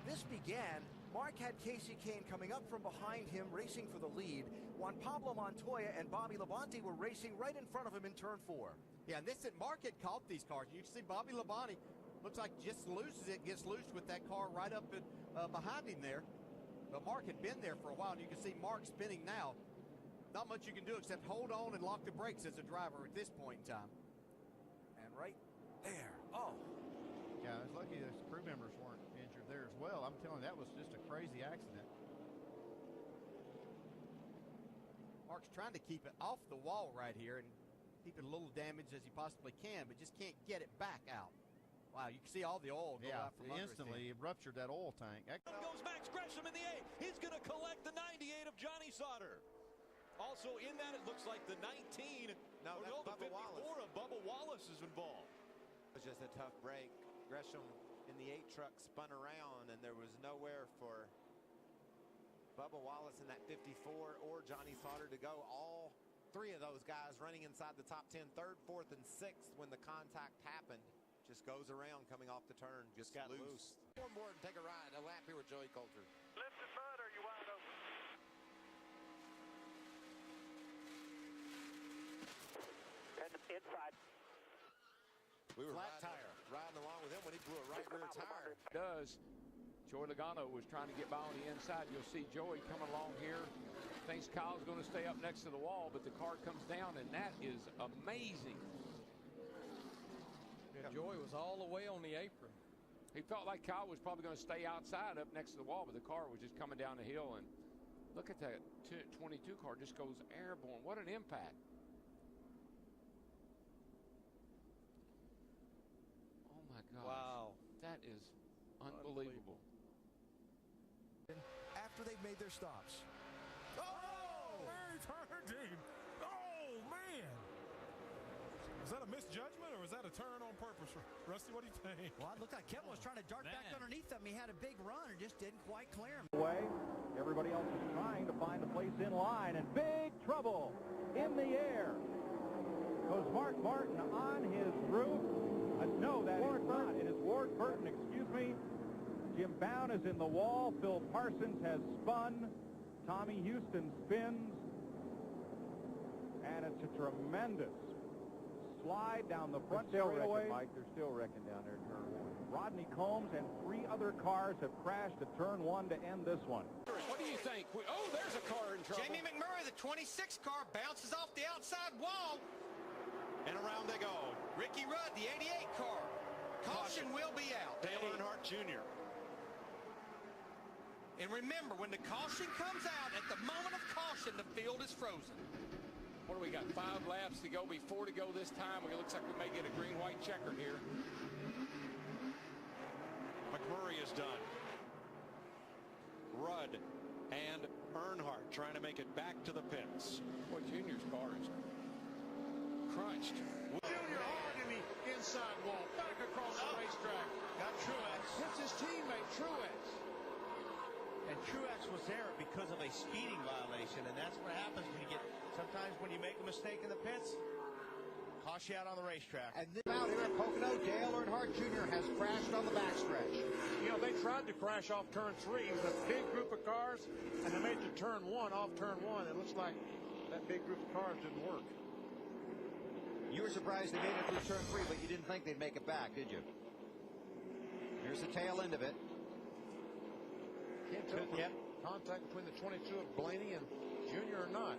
This began, Mark had Casey Kane coming up from behind him, racing for the lead. Juan Pablo Montoya and Bobby Labonte were racing right in front of him in turn 4. Yeah, and Mark had caught these cars. You can see Bobby Labonte looks like just loses it, gets loose with that car right up behind him there. But Mark had been there for a while, and you can see Mark spinning now. Not much you can do except hold on and lock the brakes as a driver at this point in time. And right there, oh. Yeah, I was lucky those crew members weren't injured there as well. I'm telling you, that was just a crazy accident. Mark's trying to keep it off the wall right here and keep it a little damaged as he possibly can, but just can't get it back out. Wow, you can see all the oil go out from under instantly it ruptured that oil tank. Goes Max Gresham in the 8. He's going to collect the 98 of Johnny Sauter. Also in that, it looks like the 19. No, that's the Bubba 54 Wallace. of Bubba Wallace is involved. It was just a tough break. Gresham in the 8 truck spun around, and there was nowhere for Bubba Wallace in that 54 or Johnny Sauter to go. All 3 of those guys running inside the top 10, 3rd, 4th, and 6th when the contact happened. Just goes around coming off the turn, just got loose. One more and take a ride, a lap here with Joey Coulter. Lifted mud, or you wide open? And inside. We were riding along with him when he blew a right rear tire. Does. Joey Logano was trying to get by on the inside. You'll see Joey coming along here. Thinks Kyle's going to stay up next to the wall, but the car comes down, and that is amazing. Yeah, Joey was all the way on the apron. He felt like Kyle was probably going to stay outside up next to the wall, but the car was just coming down the hill. And look at that 22 car just goes airborne. What an impact. Oh, my gosh. Wow. That is unbelievable. After they've made their stops. Oh! Larry Turner deep. Oh, man. Was that a misjudgment, or was that a turn on purpose? Rusty, what do you think? Well, it looked like Kevin was trying to dart back underneath them. He had a big run and just didn't quite clear him. Everybody else is trying to find a place in line, and big trouble in the air. Goes Mark Martin on his roof. No, that is not. It is Ward Burton, excuse me. Jim Bound is in the wall. Phil Parsons has spun. Tommy Houston spins. And it's a tremendous slide down the front straightaway. Mike, they're still wrecking down there in turn 1. Rodney Combs and 3 other cars have crashed at turn 1 to end this one. What do you think? Oh, there's a car in trouble. Jamie McMurray, the 26 car, bounces off the outside wall. And around they go. Ricky Rudd, the 88 car. Caution will be out. Dale Earnhardt Jr. And remember, when the caution comes out, at the moment of caution, the field is frozen. What do we got? 5 laps to go, 4 to go this time. It looks like we may get a green-white checker here. McMurray is done. Rudd and Earnhardt trying to make it back to the pits. Boy, Junior's car is crunched. Junior hard in the inside wall, back across the racetrack. Got Truex. Hits his teammate, Truex. And Truex was there because of a speeding violation, and that's what happens when you get, sometimes when you make a mistake in the pits, cost you out on the racetrack. And then out here at Pocono, Dale Earnhardt Jr. has crashed on the backstretch. You know, they tried to crash off turn 3 with a big group of cars, and they made it to turn 1 off turn 1. It looks like that big group of cars didn't work. You were surprised they made it through turn 3, but you didn't think they'd make it back, did you? Here's the tail end of it. Can't tell if contact between the 22 of Blaney and Junior or not.